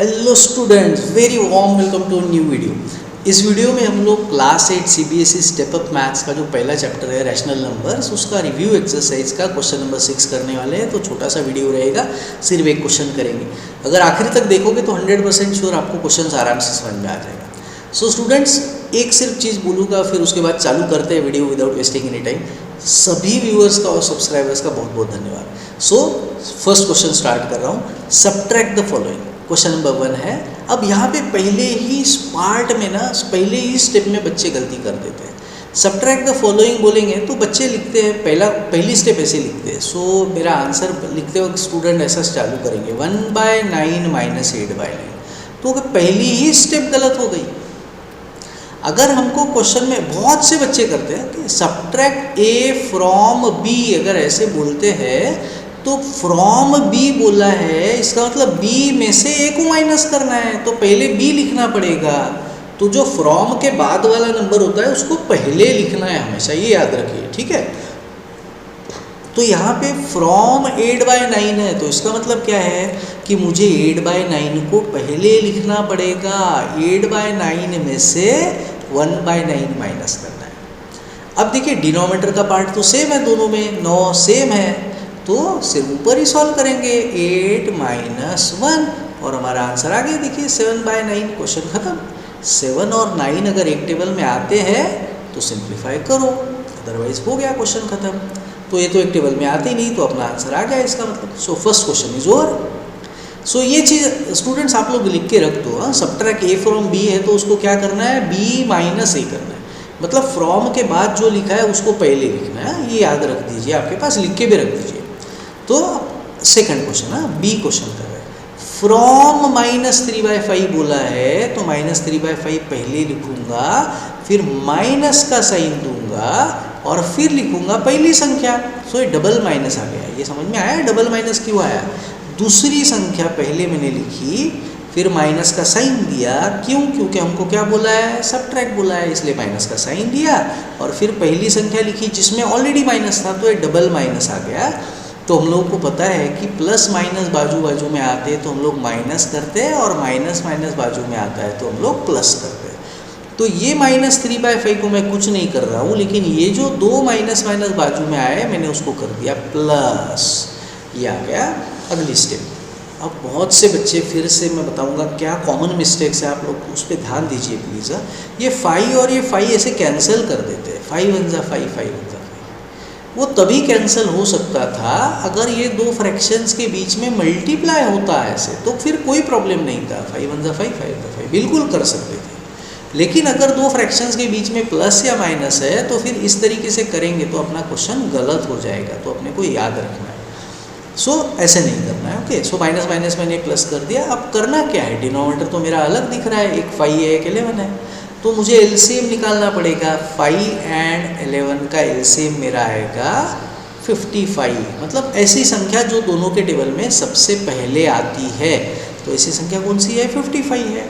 Hello students, very warm welcome to new video. इस video में हम लोग class 8 CBSE step up maths का जो पहला चैप्टर है रैशनल नंबर्स, उसका रिव्यू एक्सरसाइज का क्वेश्चन नंबर 6 करने वाले हैं। तो छोटा सा वीडियो रहेगा, सिर्फ एक क्वेश्चन करेंगे। अगर आखिर तक देखोगे तो 100% श्योर आपको क्वेश्चन आराम से समझ में आ जाएगा। सो स्टूडेंट्स, एक सिर्फ चीज़ बोलूँगा, फिर उसके बाद चालू करते हैं video without wasting any time. सभी व्यूअर्स का और सब्सक्राइबर्स का बहुत बहुत धन्यवाद। सो फर्स्ट क्वेश्चन स्टार्ट कर रहा हूँ। Subtract the following, question number 1 है। अब यहाँ पे पहले ही पार्ट में ना, पहले ही स्टेप में बच्चे गलती कर देते हैं। सब्ट्रैक्ट द फॉलोइंग बोलेंगे तो बच्चे लिखते हैं पहली स्टेप ऐसे लिखते हैं। सो मेरा आंसर लिखते वक्त स्टूडेंट ऐसा चालू करेंगे 1/9 - 8/9। तो अगर पहली ही स्टेप गलत हो गई। अगर हमको क्वेश्चन में बहुत से बच्चे करते हैं कि सब्ट्रैक्ट ए फ्रॉम बी, अगर ऐसे बोलते हैं तो फ्रॉम बी बोला है, इसका मतलब बी में से ए को माइनस करना है, तो पहले बी लिखना पड़ेगा। तो जो फ्रॉम के बाद वाला नंबर होता है उसको पहले लिखना है हमेशा, ये याद रखिए, ठीक है। तो यहाँ पे फ्रॉम 8/9 है, तो इसका मतलब क्या है कि मुझे 8/9 को पहले लिखना पड़ेगा। 8/9 में से 1/9 माइनस करना है। अब देखिए डिनोमिनेटर का पार्ट तो सेम है, दोनों में 9 सेम है, तो सिर्फ ऊपर ही सॉल्व करेंगे 8 - 1 और हमारा आंसर आ गया। देखिए 7/9, क्वेश्चन खत्म। 7 और 9 अगर एक टेबल में आते हैं तो सिंप्लीफाई करो, अदरवाइज हो गया क्वेश्चन खत्म। तो ये तो एक टेबल में आते ही नहीं, तो अपना आंसर आ गया इसका मतलब। So first question is over. So ये चीज़ स्टूडेंट्स आप लोग लिख के रख दो। सब्ट्रैक्ट ए फ्रॉम बी है तो उसको क्या करना है, b - a करना है। मतलब फ्रॉम के बाद जो लिखा है उसको पहले लिखना है, ये याद रख दीजिए, आपके पास लिख के भी रख दीजिए। तो सेकंड क्वेश्चन है, बी क्वेश्चन कर रहे हैं। फ्रॉम -3/5 बोला है, तो -3/5 पहले लिखूंगा, फिर माइनस का साइन दूंगा और फिर लिखूंगा पहली संख्या। सो ये डबल माइनस आ गया, ये समझ में आया डबल माइनस क्यों आया। दूसरी संख्या पहले मैंने लिखी, फिर माइनस का साइन दिया। क्यों? क्योंकि हमको क्या बोला है, सब्ट्रैक्ट बोला है, इसलिए माइनस का साइन दिया और फिर पहली संख्या लिखी जिसमें ऑलरेडी माइनस था, तो ये डबल माइनस आ गया। तो हम लोगों को पता है कि प्लस माइनस बाजू बाजू में आते हैं तो हम लोग माइनस करते हैं, और माइनस माइनस बाजू में आता है तो हम लोग प्लस करते हैं। तो ये -3/5 को मैं कुछ नहीं कर रहा हूँ, लेकिन ये जो दो माइनस माइनस बाजू में आए मैंने उसको कर दिया प्लस, ये आ गया अगली स्टेप। अब बहुत से बच्चे, फिर से मैं बताऊंगा क्या कॉमन मिस्टेक्स है, आप लोग उस पर ध्यान दीजिए प्लीज़। ये 5 और ये 5 ऐसे कैंसिल कर देते हैं, 5 1 जा 5, 5 1 जा 5। वो तभी कैंसिल हो सकता था अगर ये दो फ्रैक्शंस के बीच में मल्टीप्लाई होता है ऐसे, तो फिर कोई प्रॉब्लम नहीं था। 5 1 जा 5, 5 1 जा 5 बिल्कुल कर सकते थे। लेकिन अगर दो फ्रैक्शंस के बीच में प्लस या माइनस है तो फिर इस तरीके से करेंगे तो अपना क्वेश्चन गलत हो जाएगा, तो अपने को याद रखना है। सो ऐसे नहीं करना है, ओके। सो माइनस माइनस मैंने प्लस कर दिया। अब करना क्या है, डिनोमिनेटर तो मेरा अलग दिख रहा है, एक 5 है एक 11 है, तो मुझे एलसीएम निकालना पड़ेगा। 5 और 11 का एलसीएम मेरा आएगा 55। मतलब ऐसी संख्या जो दोनों के टेबल में सबसे पहले आती है, तो ऐसी संख्या कौन सी है, 55 है।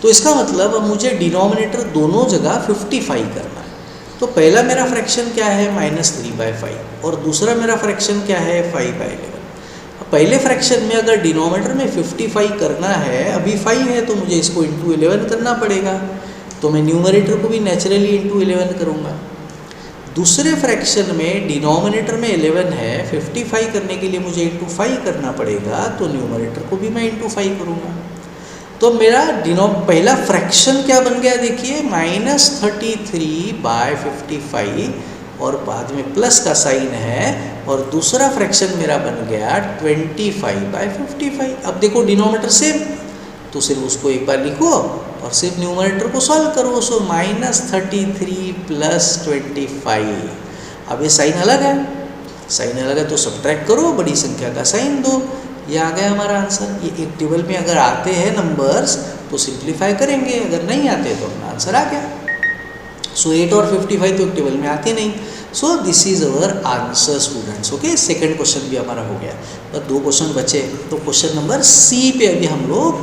तो इसका मतलब अब मुझे डिनोमिनेटर दोनों जगह 55 करना है। तो पहला मेरा फ्रैक्शन क्या है, -3/5, और दूसरा मेरा फ्रैक्शन क्या है, 5/11। पहले फ्रैक्शन में अगर डिनोमिनेटर में 55 करना है, अभी 5 है तो मुझे इसको इंटू 11 करना पड़ेगा, तो मैं न्यूमरेटर को भी नेचुरली इंटू 11 करूँगा। दूसरे फ्रैक्शन में डिनोमिनेटर में 11 है, 55 करने के लिए मुझे इंटू 5 करना पड़ेगा, तो न्यूमरेटर को भी मैं इंटू 5 करूँगा। तो मेरा पहला फ्रैक्शन क्या बन गया, देखिए -33/55 और बाद में प्लस का साइन है, और दूसरा फ्रैक्शन मेरा बन गया 25/55। अब देखो डिनोमिनेटर सेम, तो सिर्फ उसको एक बार लिखो और सिर्फ न्यूमरेटर को सॉल्व करो। सो -33 + 25। अब ये साइन अलग है, साइन अलग है तो सब्ट्रैक्ट करो, बड़ी संख्या का साइन दो, ये आ गया हमारा आंसर। ये एक टेबल में अगर आते हैं नंबर्स तो सिंप्लीफाई करेंगे, अगर नहीं आते तो अपना आंसर आ गया। सो 8 और 55 तो एक टेबल में आते नहीं। So this is our answer students, okay. Second question भी हमारा हो गया, तो 2 क्वेश्चन बचे। तो क्वेश्चन नंबर सी पे अभी हम लोग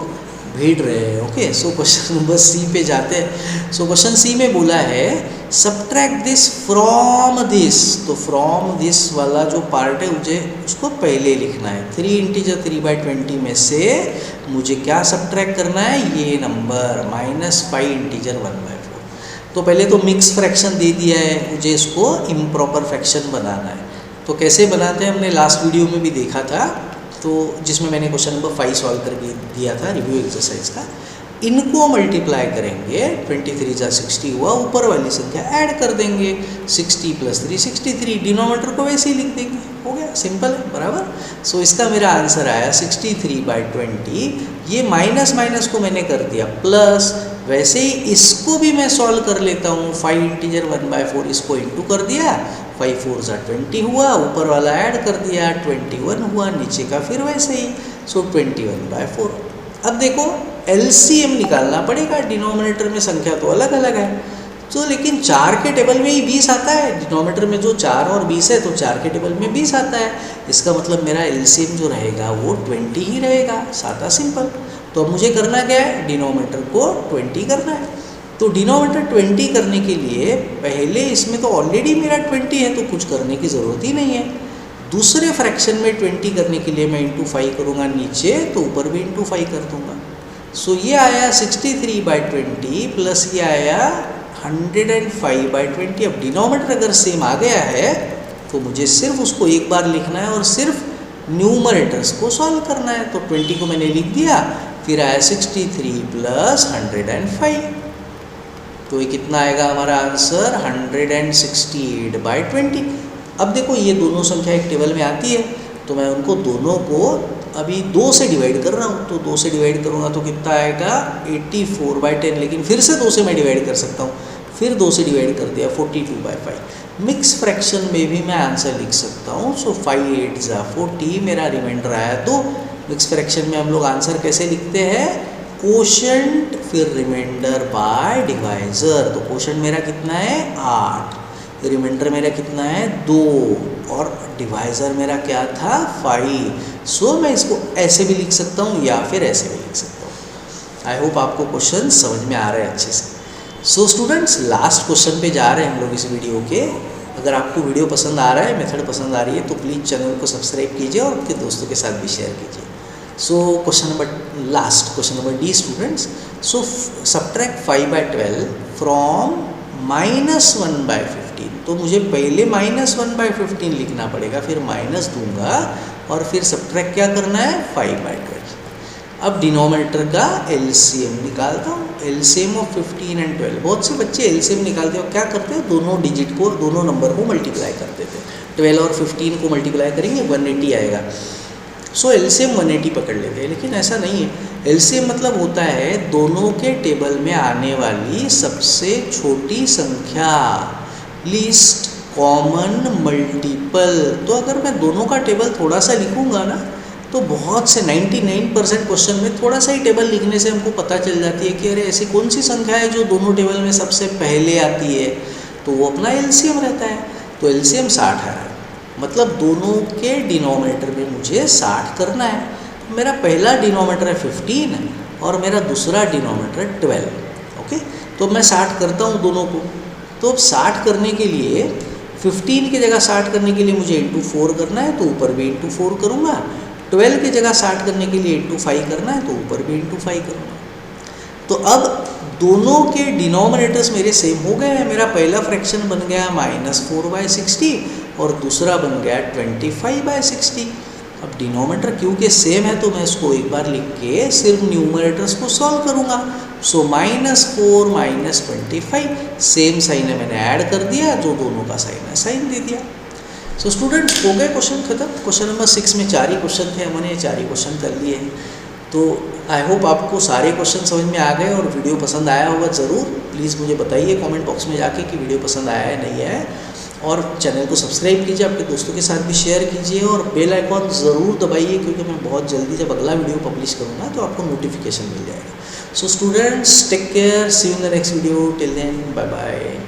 भीड़ रहे हैं। Okay, so question number C पे जाते हैं। सो क्वेश्चन सी में बोला है सब्ट्रैक्ट दिस फ्रॉम दिस। तो फ्रॉम दिस वाला जो पार्ट है मुझे उसको पहले लिखना है। 3 इंटीजर 3/20 में से मुझे क्या सब्ट्रैक्ट करना है, ये नंबर -5 इंटीजर 1/4। तो पहले तो मिक्स फ्रैक्शन दे दिया है, मुझे इसको इम्प्रॉपर फ्रैक्शन बनाना है। तो कैसे बनाते हैं हमने लास्ट वीडियो में भी देखा था, तो जिसमें मैंने क्वेश्चन नंबर 5 सॉल्व करके दिया था रिव्यू एक्सरसाइज का। इनको मल्टीप्लाई करेंगे, 23 जा 60 हुआ, ऊपर वाली संख्या ऐड कर देंगे, 60 + 3 63, डिनोमिनेटर को वैसे ही लिख देंगे, हो गया, सिंपल है, बराबर। सो इसका मेरा आंसर आया 63/20। ये माइनस माइनस को मैंने कर दिया प्लस, वैसे ही इसको भी मैं सॉल्व कर लेता हूँ। 5 इंटीजर 1/4 इसको इंटू कर दिया, 5 4 जा 20 हुआ, ऊपर वाला ऐड कर दिया 21 हुआ, नीचे का फिर वैसे ही। सो 21/4। अब देखो एलसीएम निकालना पड़ेगा, डिनोमिनेटर में संख्या तो अलग अलग है, तो लेकिन 4 के टेबल में ही 20 आता है। डिनोमिनेटर में जो 4 और 20 है तो 4 के टेबल में 20 आता है। इसका मतलब मेरा एलसीएम जो रहेगा वो 20 ही रहेगा, सादा सिंपल। तो अब मुझे करना क्या है, डिनोमिनेटर को 20 करना है। तो डिनोमिनेटर 20 करने के लिए पहले इसमें तो ऑलरेडी मेरा 20 है, तो कुछ करने की ज़रूरत ही नहीं है। दूसरे फ्रैक्शन में 20 करने के लिए मैं इंटू 5 करूँगा नीचे, तो ऊपर भी इंटू 5 कर दूँगा। सो ये आया 63/20 प्लस ये आया 105/20। अब डिनोमिनेटर अगर सेम आ गया है तो मुझे सिर्फ उसको एक बार लिखना है और सिर्फ न्यूमरेटर्स को सॉल्व करना है। तो 20 को मैंने लिख दिया, फिर आया 63 + 105। तो ये कितना आएगा हमारा आंसर, 168/20। अब देखो ये दोनों संख्या एक टेबल में आती है, तो मैं उनको दोनों को अभी 2 से डिवाइड कर रहा हूँ। तो 2 से डिवाइड करूँगा तो कितना आएगा, 84/10। लेकिन फिर से 2 से मैं डिवाइड कर सकता हूँ, फिर 2 से डिवाइड कर दिया, 42/5। मिक्स फ्रैक्शन में भी मैं आंसर लिख सकता हूँ। सो 5 8 जा 40, मेरा रिमाइंडर आया 2। मिक्स फ्रैक्शन में हम लोग आंसर कैसे लिखते हैं, कोशेंट फिर रिमाइंडर बाय डिवाइजर। तो कोशेंट मेरा कितना है, 8, रिमाइंडर मेरा कितना है, 2, और डिवाइजर मेरा क्या था, 5। सो मैं इसको ऐसे भी लिख सकता हूँ या फिर ऐसे भी लिख सकता हूँ। आई होप आपको क्वेश्चन समझ में आ रहे हैं अच्छे से। सो स्टूडेंट्स, लास्ट क्वेश्चन पे जा रहे हैं हम लोग इस वीडियो के। अगर आपको वीडियो पसंद आ रहा है, मेथड पसंद आ रही है, तो प्लीज़ चैनल को सब्सक्राइब कीजिए और आपके दोस्तों के साथ भी शेयर कीजिए। सो question number D students. So subtract 5/12 from -1/15। तो मुझे पहले -1/15 लिखना पड़ेगा, फिर माइनस दूंगा और फिर सब्ट्रैक्ट क्या करना है, 5/12। अब डिनोमिनेटर का एलसीएम निकालता हूँ। एलसीएम ऑफ 15 और 12। बहुत से बच्चे एलसीएम निकालते हो क्या करते हैं, दोनों डिजिट को, दोनों नंबर को मल्टीप्लाई कर देते हैं। 12 और 15 को मल्टीप्लाई करेंगे 180 आएगा। सो एलसीएम 180 पकड़ लेते हैं, लेकिन ऐसा नहीं है। एलसीएम मतलब होता है दोनों के टेबल में आने वाली सबसे छोटी संख्या, लीस्ट कॉमन मल्टीपल। तो अगर मैं दोनों का टेबल थोड़ा सा लिखूंगा ना, तो बहुत से 99% क्वेश्चन में थोड़ा सा ही टेबल लिखने से हमको पता चल जाती है कि अरे ऐसी कौन सी संख्या है जो दोनों टेबल में सबसे पहले आती है, तो वो अपना एलसीएम रहता है। तो एलसीएम 60 है, मतलब दोनों के डिनोमिनेटर में मुझे 60 करना है। मेरा पहला डिनोमिनेटर है 15 और मेरा दूसरा डिनोमिनेटर 12। ओके, तो मैं 60 करता हूँ दोनों को। तो 60 करने के लिए 15 की जगह 60 करने के लिए मुझे इंटू 4 करना है, तो ऊपर भी इंटू 4 करूँगा। 12 की जगह 60 करने के लिए इंटू 5 करना है, तो ऊपर भी इंटू 5 करूँगा। तो अब दोनों के डिनोमिनेटर्स मेरे सेम हो गए हैं। मेरा पहला फ्रैक्शन बन गया -4/60 और दूसरा बन गया 25/60। अब डिनोमिनेटर क्योंकि सेम है तो मैं इसको एक बार लिख के सिर्फ न्यूमरेटर्स को सॉल्व करूँगा। सो -4 -25, सेम साइन है, मैंने ऐड कर दिया, जो दोनों का साइन है साइन दे दिया। सो स्टूडेंट्स, हो गए क्वेश्चन खत्म। क्वेश्चन नंबर 6 में 4 ही क्वेश्चन थे, हमने 4 ही क्वेश्चन कर लिए हैं। तो आई होप आपको सारे क्वेश्चन समझ में आ गए और वीडियो पसंद आया होगा ज़रूर। प्लीज़ मुझे बताइए कमेंट बॉक्स में जाके कि वीडियो पसंद आया है नहीं है, और चैनल को सब्सक्राइब कीजिए, आपके दोस्तों के साथ भी शेयर कीजिए और बेल आइकॉन ज़रूर दबाइए, क्योंकि मैं बहुत जल्दी जब अगला वीडियो पब्लिश करूँगा तो आपको नोटिफिकेशन मिल जाएगा। So students, take care, see you in the next video, till then bye bye.